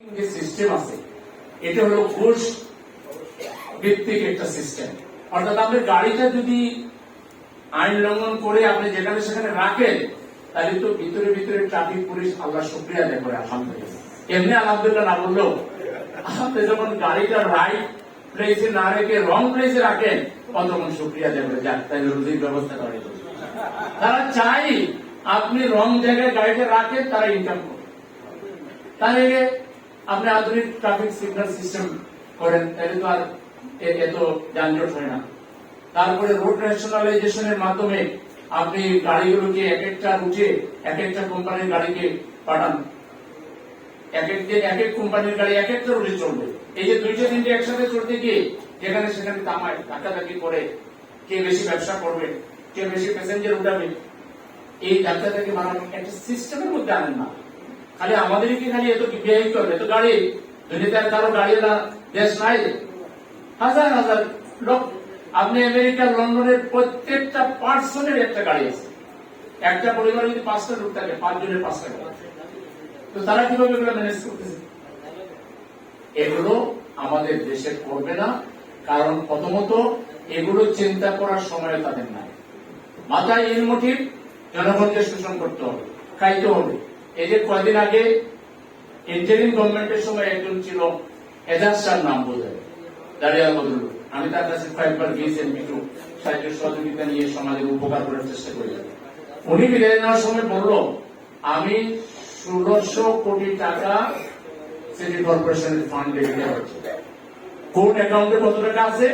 যে সিস্টেম আছে এটা হলো ঘুষ ভিত্তিক একটা সিস্টেম। অর্থাৎ আপনার গাড়িটা যদি আইন লঙ্ঘন করে আপনি যেখানে সেখানে রাখেন, তাহলে তো ভিতরে ভিতরে ট্রাফিক পুলিশ আল্লাহ শুক্রিয়া আদায় করে আলহামদুলিল্লাহ। এমনি আলহামদুলিল্লাহ না বললেও আপনি যখন গাড়িটা রাইট প্লেসে না রেখে রং প্লেসে রাখেন তখন শুক্রিয়া আদায় করে যাক, তাই রুজির ব্যবস্থা করে। তারা চাই আপনি রং জায়গায় গাড়িটা রাখেন, তারা ইনকাম করে। তাহলে আপনি আধুনিক ট্রাফিক সিগন্যাল সিস্টেম করেন, তাহলে তো আর এত যানজট হয় না। তারপরে রোড ন্যাশনালাইজেশনের মাধ্যমে আপনি গাড়িগুলোকে এক একটা রুটে এক একটা কোম্পানির গাড়িকে পাঠান, এক এক কোম্পানির গাড়ি এক একটা রুটে চলবে। এই যে দুইটা তিনটে একসাথে চলতে গিয়ে যেখানে সেখানে তামায় ধাক্কাধাক্কি করে কে বেশি ব্যবসা করবে, কে বেশি প্যাসেঞ্জার উঠাবে, এই ধাক্কাধাক্কি বানানো একটা সিস্টেমের মধ্যে আনেন না। খালি আমাদেরই কি খালি এত বিবাহিত হবে, এত গাড়ি দুনিয়াতে কারো গাড়িওয়ালা দেশ নাই, হাজার হাজার লোক। আপনি আমেরিকা লন্ডনের প্রত্যেকটা পার্সনের একটা গাড়ি আছে। একটা পরিবারে যদি 5টা লোক থাকে, 5 জনের 5টা গাড়ি, তো তারা কিভাবে এগুলো ম্যানেজ করতেছে? এগুলো আমাদের দেশে করবে না, কারণ প্রথমত এগুলো চিন্তা করার সময় তাদের নাই। মাথায় এই মোটিভ, জনগণকে শোষণ করতে হবে, খাইতে হবে। এই যে কয়েকদিন আগে ইন্টারিম গভর্নমেন্টের সময় একজন ছিল এজাজ শাহ, নাম বোঝায় দাঁড়িয়াল বদল। আমি তার কাছে কয়েকবার গিয়েছেন, একটু সাহায্য সহযোগিতা নিয়ে সমাজের উপকার করার চেষ্টা করি। উনি বিদায় নেওয়ার সময় বলল, আমি 1600 কোটি টাকা সিটি কর্পোরেশনের ফান্ডে দেওয়া হচ্ছে, কোন অ্যাকাউন্টে কত টাকা আছে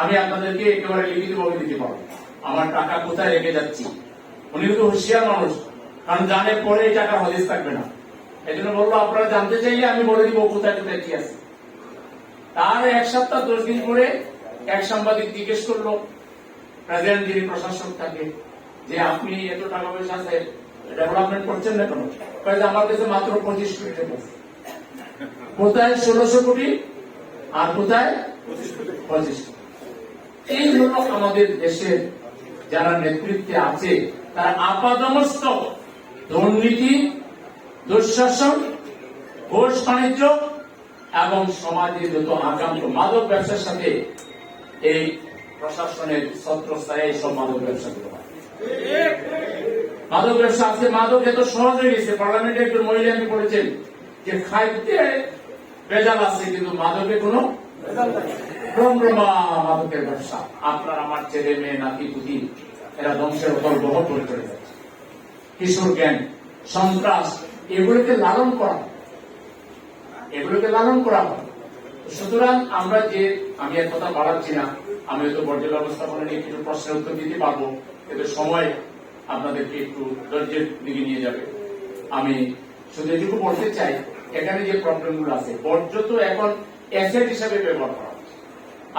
আমি আপনাদেরকে একেবারে লিখিতভাবে দিতে পারবো, আমার টাকা কোথায় রেখে যাচ্ছি। উনি কিন্তু হুঁশিয়ার মানুষ, কারণ জানে পরে এই টাকা হদিস থাকবে না। এই জন্য বললো, আপনারা জানতে চাইলে আমি বলে দিব কোথায় কোথায় কি আছে। তার 1 সপ্তাহ 10 দিন পরে এক সাংবাদিক জিজ্ঞেস করলো প্রেসিডেন্ট যিনি প্রশাসক থাকে, যে আপনি এত টাকা পয়সা আছে ডেভেলপমেন্ট করছেন না কেন? আমার কাছে মাত্র 25 কোটি টাকা আছে। কোথায় 1600 কোটি আর কোথায় 25 কোটি? এই হলো আমাদের দেশের যারা নেতৃত্বে আছে, তারা আপাদমস্তক দুর্নীতি, দুঃশাসন, ঘুষ বাণিজ্য এবং সমাজের যত আকাঙ্ক্ষ মাদক ব্যবসার সাথে এই প্রশাসনের ছত্রছায়ায় এইসব মাদক ব্যবসা গুলো হয়। মাদক ব্যবসা আছে, মাদক এত সহজ হয়ে গেছে। পার্লামেন্টে একজন মহিলা আমি বলেছেন যে খাইতে ভেজাল আছে, কিন্তু মাদকে কোনো রমরমা মাদকের ব্যবসা। আপনার আমার ছেলে মেয়ে নাতি পুতি এরা ধ্বংসের উপর বহর করে চলে যাচ্ছে। কিশোর গ্যাং, সন্ত্রাস, এগুলোকে লালন করা, এগুলোকে লালন করা হয়। সুতরাং আমরা যে, আমি এক কথা বাড়াচ্ছি না, আমি হয়তো বর্জ্য ব্যবস্থাপনা নিয়ে কিছু প্রশ্নের উত্তর দিতে পারবো, কিন্তু সময় আপনাদেরকে একটু ধৈর্যের দিকে নিয়ে যাবে। আমি শুধু এটুকু বলতে চাই, এখানে যে প্রবলেম গুলো আছে, বর্জ্য তো এখন অ্যাসেট হিসাবে ব্যবহার করা হচ্ছে।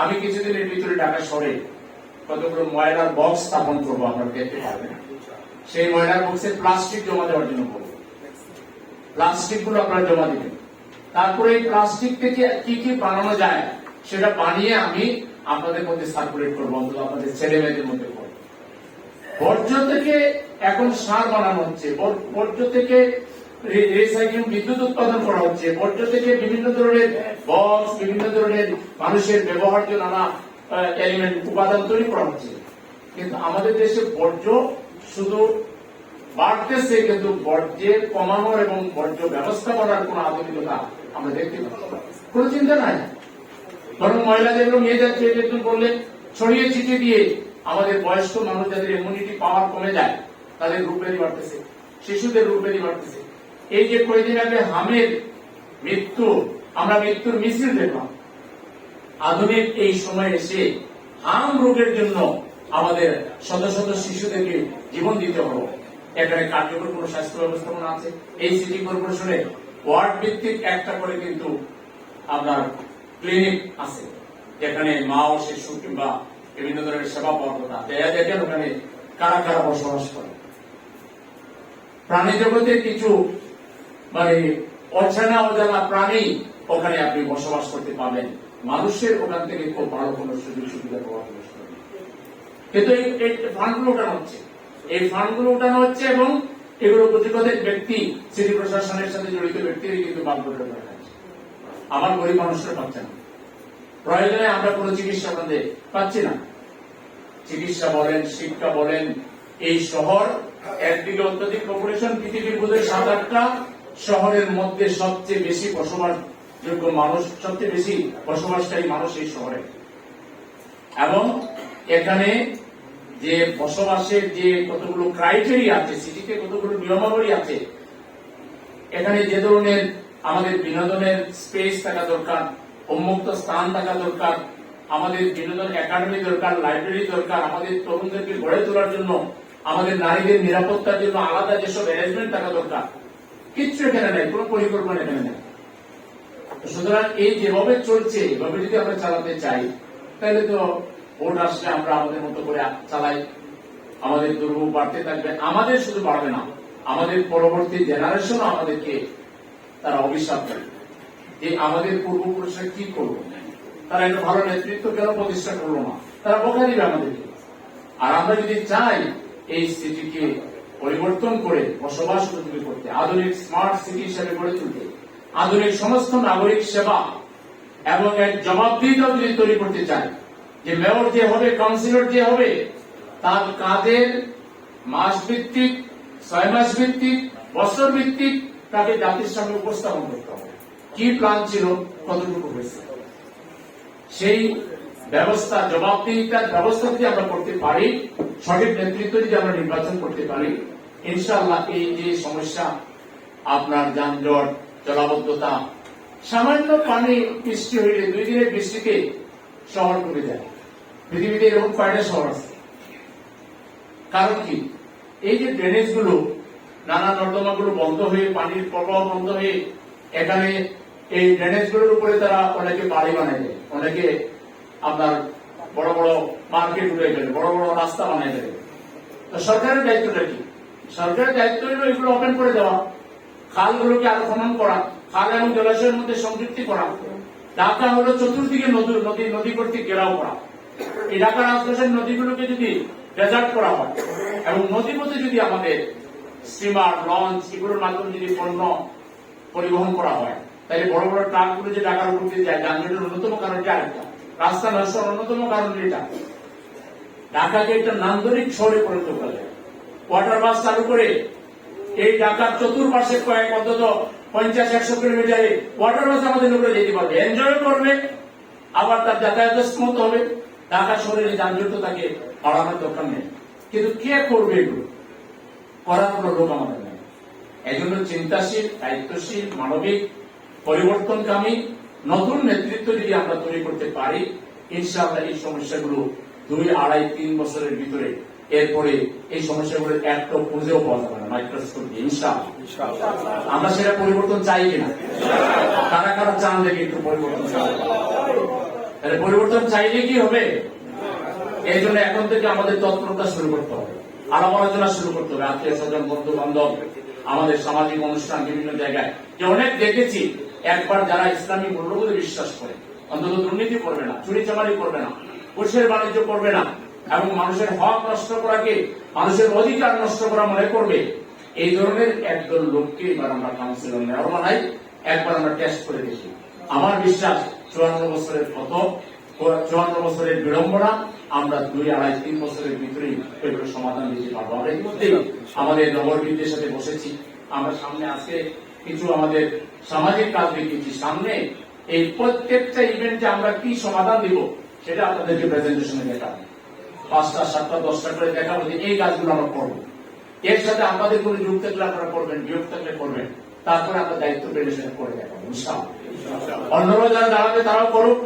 আমি কিছুদিনের ভিতরে ঢাকা শহরে কতগুলো ময়লার বক্স স্থাপন করবো, আপনারা দেখতে পারবেন। সেই ময়লার বক্সে প্লাস্টিক জমা দেওয়ার জন্য বলবো, প্লাস্টিক গুলো আপনারা জমা দিবেন। তারপরে এই প্লাস্টিক থেকে কি কি বানানো যায় সেটা বানিয়ে আমি আপনাদের মধ্যে সার্কুলেট করবো, অন্তত আপনাদের ছেলে মেয়েদের মধ্যে করবো। বর্জ্য থেকে এখন সার বানানো হচ্ছে, বর্জ্য থেকে রিসাইক্লিং বিদ্যুৎ উৎপাদন করা হচ্ছে, বর্জ্য থেকে বিভিন্ন ধরনের বক্স, বিভিন্ন ধরনের মানুষের ব্যবহার্য নানা এলিমেন্ট, উপাদান তৈরি করা হচ্ছে। কিন্তু আমাদের দেশে বর্জ্য শুধু বাড়তেছে, কিন্তু বর্জ্যের কমানোর এবং বর্জ্য ব্যবস্থাপনার কোন আধুনিকতা আমরা দেখতে পাচ্ছি না, কোন চিন্তা নাই। বরং ময়লা যেগুলো নিয়ে যাচ্ছে, একজন বললে ছড়িয়ে ছিটিয়ে দিয়ে আমাদের বয়স্ক মানুষ যাদের ইমিউনিটি পাওয়ার কমে যায়, তাদের রোগ ব্যাধি বাড়তেছে, শিশুদের রোগ ব্যাধি বাড়তেছে। এই যে কয়েকদিন আগে হামের মৃত্যু, আমরা মৃত্যুর মিছিল দেখলাম। আধুনিক এই সময় এসে হাম রোগের জন্য আমাদের শত শত শিশুদেরকে জীবন দিতে হলো। এখানে কার্যকর কোন স্বাস্থ্য ব্যবস্থাপনা আছে? এই সিটি কর্পোরেশনে ওয়ার্ড ভিত্তিক একটা করে কিন্তু আপনার ক্লিনিক আছে, যেখানে মা ও শিশু কিংবা বিভিন্ন ধরনের সেবা পাওয়ার কথা। দেখেন ওখানে কারা কারা বসবাস করে। প্রাণী জগতের কিছু মানে অচেনা অজানা প্রাণী ওখানে আপনি বসবাস করতে পাবেন। মানুষের ওখান থেকে খুব ভালো কোনো সুযোগ সুবিধা পাওয়ার চেষ্টা করেন। কিন্তু এই ফান্ডগুলো উঠানো হচ্ছে, এই ফান্ডগুলো উঠানো হচ্ছে এবং এগুলো প্রতিপদের ব্যক্তি, সিটি প্রশাসনের সাথে জড়িত ব্যক্তিরই কিন্তু বাদ করে রাখা হচ্ছে। আমার গরিব মানুষরা পাচ্ছে না। প্রয়োজনে আমরা কোনো চিকিৎসা আপনাদের পাচ্ছি না। চিকিৎসা বলেন, শিক্ষা বলেন, এই শহর একদিকে অত্যধিক পপুলেশন, পৃথিবীর বোধহয় 7-8টা শহরের মধ্যে সবচেয়ে বেশি বসবাসযোগ্য মানুষ, সবচেয়ে বেশি বসবাসকারী মানুষ এই শহরে। এবং এখানে যে বসবাসের যে কতগুলো ক্রাইটেরিয়া আছে, সিটিতে কতগুলো নিয়মাবলী আছে, এখানে যে ধরনের আমাদের বিনোদনের স্পেস থাকা দরকার, উন্মুক্ত স্থান থাকা দরকার, আমাদের বিনোদন একাডেমি দরকার, লাইব্রেরি দরকার, আমাদের তরুণদেরকে গড়ে তোলার জন্য, আমাদের নারীদের নিরাপত্তার জন্য আলাদা যেসব অ্যারেঞ্জমেন্ট থাকা দরকার, কিচ্ছু এখানে নেই, কোনো পরিকল্পনা এখানে নেই। সুতরাং এই যেভাবে চলছে এভাবে যদি আমরা চালাতে চাই, তাহলে তো ভোট আসলে আমরা আমাদের মতো করে চালাই, আমাদের দুর্ভোগ বাড়তে থাকবে। আমাদের শুধু বাড়বে না, আমাদের পরবর্তী জেনারেশন আমাদেরকে তারা অভিশাপ দেবে যে আমাদের পূর্বপুরুষরা কি করলো, তারা একটা ভালো নেতৃত্ব কেন প্রতিষ্ঠা করলো না, তারা বকা দিবে আমাদেরকে। আর আমরা যদি চাই এই সিটিকে পরিবর্তন করে বসবাস উপযোগী করতে, আধুনিক স্মার্ট সিটি হিসেবে গড়ে তুলতে, আধুনিক সমস্ত নাগরিক সেবা এবং এক জবাবদিহিতাও যদি তৈরি করতে চাই, যে মেয়র যে হবে, কাউন্সিলর যে হবে, তার কাজের মাস ভিত্তিক, 6 মাস ভিত্তিক, বছর ভিত্তিক তাকে জাতির সামনে উপস্থাপন করতে হবে। কি প্ল্যান ছিল, কতটুকু হয়েছে, সেই ব্যবস্থা, জবাবদিহিতার ব্যবস্থা যদি আমরা করতে পারি, সঠিক নেতৃত্ব যদি আমরা নির্বাচন করতে পারি, ইনশাআল্লাহ এই যে সমস্যা, আপনার যানজট, জলাবদ্ধতা, সামান্য পানি বৃষ্টি হইলে 2 দিনের বৃষ্টিতে শহর ডুবে যায়। পৃথিবীতে এরকম কয়টা শহর আছে? কারণ কি? এই যে ড্রেনেজ গুলো, নানা নর্দমা গুলো বন্ধ হয়ে, পানির প্রবাহ বন্ধ হয়ে, এখানে এই ড্রেনেজ গুলোর উপরে তারা অনেকে বাড়ি বানাই দেয়, অনেকে আপনার বড় বড় মার্কেট উঠে গেলে, বড় বড় রাস্তা বানাই দেবে। তো সরকারের দায়িত্বটা কি? সরকারের দায়িত্ব হলো এগুলো ওপেন করে দেওয়া, খালগুলোকে আরো খনন করা, খাল এবং জলাশয়ের মধ্যে সংযুক্তি করা। ঢাকা হলো চতুর্দিকে নদী কর্তৃক ঘেরাও করা। এই ঢাকার আশপাশের নদীগুলোকে যদি ডেজার্ট করা হয় এবং নদী পথে যদি আমাদের স্টিমার, লঞ্চ, এগুলোর মাধ্যমে যদি পণ্য পরিবহন করা হয়, তাহলে বড় বড় ট্রাকগুলো যে ঢাকার উপর দিয়ে যায়, যানজটের অন্যতম কারণ আরেকটা, রাস্তা নষ্ট অন্যতম কারণ এটা। ঢাকাকে একটা নান্দনিক শহরে পরিণত করা যায়। ওয়াটার বাস চালু করে এই ঢাকার চতুর্পাশে কয়েক অন্তত 50-100 কিলোমিটারে ওয়াটার বাস আমাদের লোকেরা যেতে পারবে, এনজয় করবে, আবার তার যাতায়াত স্মুথ হবে। ঢাকা শহরের যানজট তাকে বাড়ানোর দরকার নেই, কিন্তু কে করবে এগুলো? করার কোন লোক আমাদের নেই। এই জন্য চিন্তাশীল, দায়িত্বশীল, মানবিক, পরিবর্তনকামী নতুন নেতৃত্ব যদি আমরা তৈরি করতে পারি, ইনশাআল্লাহ এই সমস্যাগুলো 2-2.5-3 বছরের ভিতরে, এরপরে এই সমস্যাগুলো একটা খুঁজেও পাওয়া যাবে না মাইক্রোস্কোপ দিয়ে, ইনশাআল্লাহ। আমরা সেটা পরিবর্তন চাই কিনা? কারা কারা চান দেখে একটু পরিবর্তন চাই? তাহলে পরিবর্তন চাইলে কি হবে? এই জন্য এখন থেকে আমাদের তৎপরতা শুরু করতে হবে, আলাপ আলোচনা শুরু করতে হবে, আত্মীয় স্বজন, বন্ধু বান্ধব, আমাদের সামাজিক অনুষ্ঠান, বিভিন্ন জায়গায় যে অনেক দেখেছি, একবার যারা ইসলামী মূল্যবোধে বিশ্বাস করে, অন্তত দুর্নীতি করবে না, চুরি চামারি করবে না, ঘুষের বাণিজ্য করবে না, এবং মানুষের হক নষ্ট করাকে মানুষের অধিকার নষ্ট করা মনে করবে, এই ধরনের একদল লোককে এবার আমরা কাউন্সিলর মেয়র বানাই, একবার আমরা টেস্ট করে দেখি। আমার বিশ্বাস 54 বছরের কত, 54 বছরের বিড়ম্বনা আমরা 2-2.5-3 বছরের ভিতরেই এগুলো সমাধান দিতে পারবো। আমরা ইতিমধ্যেই আমাদের নগরবিদদের সাথে বসেছি, আমরা সামনে আজকে কিছু আমাদের সামাজিক কাজ দেখেছি, সামনে এই প্রত্যেকটা ইভেন্টে আমরা কি সমাধান দিব সেটা আপনাদেরকে প্রেজেন্টেশনে দেখাবো, 5টা 7টা 10টা করে দেখাবো যে এই কাজগুলো আমরা করবো। এর সাথে আপনাদের কোনো যোগ থাকলে আপনারা করবেন, বিয়োগ থাকলে করবেন, তারপরে আমরা দায়িত্ব পেলে সেটা করে দেখাবো ইনশাআল্লাহ। অন্যরা যারা দাঁড়াবে তারাও করুক,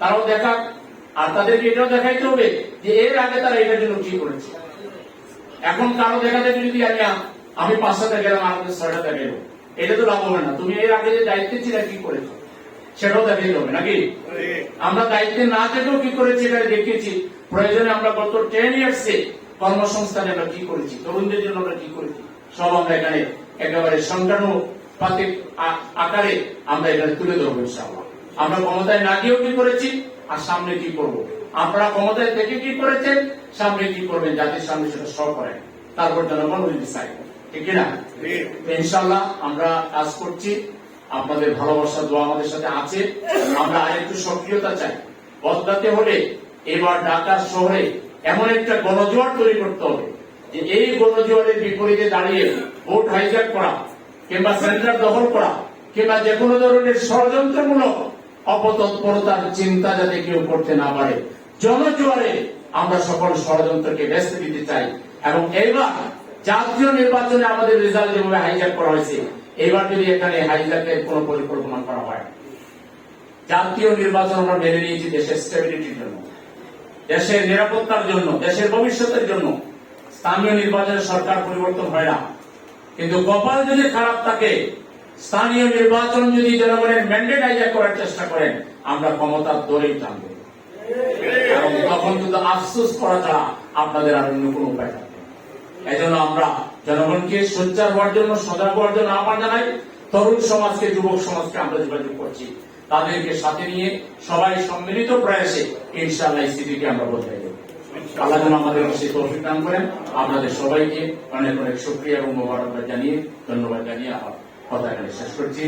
তারাও দেখাক, আর তাদেরকে এটাও দেখাইতে হবে যে এর আগে তারা এটার জন্য কি করেছে। এখন কারো দেখাতে যদি আমি 5টাতে গেলাম, আমাদের 6টাতে গেল, এটা তো লাভ হবে না। তুমি এর আগে যে দায়িত্বে ছিলে কি করেছো সেটাও দেখাইতে হবে নাকি? আমরা দায়িত্বে না থেকেও কি করেছি এটা দেখিয়েছি। প্রয়োজনে আমরা গত 10 ইয়ার্সে কর্মসংস্থানে আমরা কি করেছি, তরুণদের জন্য আমরা কি করেছি, সব আমরা এখানে একেবারে সংখ্যানুপাতিক আকারে আমরা এখানে তুলে ধরবো ইনশাআল্লাহ। আমরা ক্ষমতায় না গিয়েও কি করেছি, আর সামনে কি করব। আপনারা ক্ষমতায় থেকে কি করেছেন, সামনে কি করবেন, জাতির সামনে সেটা সব করেন, তারপর জনগণ উইল ডিসাইড, ঠিক না? ইনশাআল্লাহ আমরা কাজ করছি। আপনাদের ভালোবাসা দোয়া আমাদের সাথে আছে। আমরা আরেকটু সক্রিয়তা চাই। বদলাতে হলে এবার ঢাকা শহরে এমন একটা গণজোয়ার তৈরি করতে হবে যে এই গণজোয়ারের বিপরীতে দাঁড়িয়ে ভোট হাইজ্যাক করা কিংবা সেন্টার দখল করা কিংবা যে কোনো ধরনের ষড়যন্ত্রমূলক অপতৎপরতার চিন্তা যাতে কেউ করতে না পারে, জনজোয়ারে আমরা সকল ষড়যন্ত্রকে ব্যস্ত দিতে চাই। এবং এইবার জাতীয় নির্বাচনে আমাদের রেজাল্ট যেভাবে হাইজ্যাক করা হয়েছে, এবার যদি এখানে হাইজ্যাকের কোন পরিকল্পনা করা হয়, জাতীয় নির্বাচন আমরা মেনে নিয়েছি দেশের স্টেবিলিটির জন্য, দেশের নিরাপত্তার জন্য, দেশের ভবিষ্যতের জন্য। স্থানীয় নির্বাচনে সরকার পরিবর্তন হয় না, কিন্তু কপাল যদি খারাপ থাকে, স্থানীয় নির্বাচন যদি জনগণের ম্যান্ডেট হাইজ্যাক করার চেষ্টা করেন, আমরা ক্ষমতার দৌড়েই টানব। এবং তখন কিন্তু আফসোস করা ছাড়া আপনাদের আর অন্য কোনো উপায় থাকবে। এই জন্য আমরা জনগণকে সোচ্চার হওয়ার জন্য, সজাগ হওয়ার জন্য আহ্বান জানাই। তরুণ সমাজকে, যুবক সমাজকে আমরা যোগাযোগ করছি, তাদেরকে সাথে নিয়ে সবাই সম্মিলিত প্রয়াসে ইনশাআল্লাহ এই স্থিতিকে আমরা বদলাই দেব। আল্লাহ যেন আমাদের সেই তৌফিক দান করেন। আপনাদের সবাইকে অনেক অনেক শুকরিয়া এবং মোবারকবাদ জানিয়ে, ধন্যবাদ জানিয়ে আমার কথা এখানে শেষ করছি।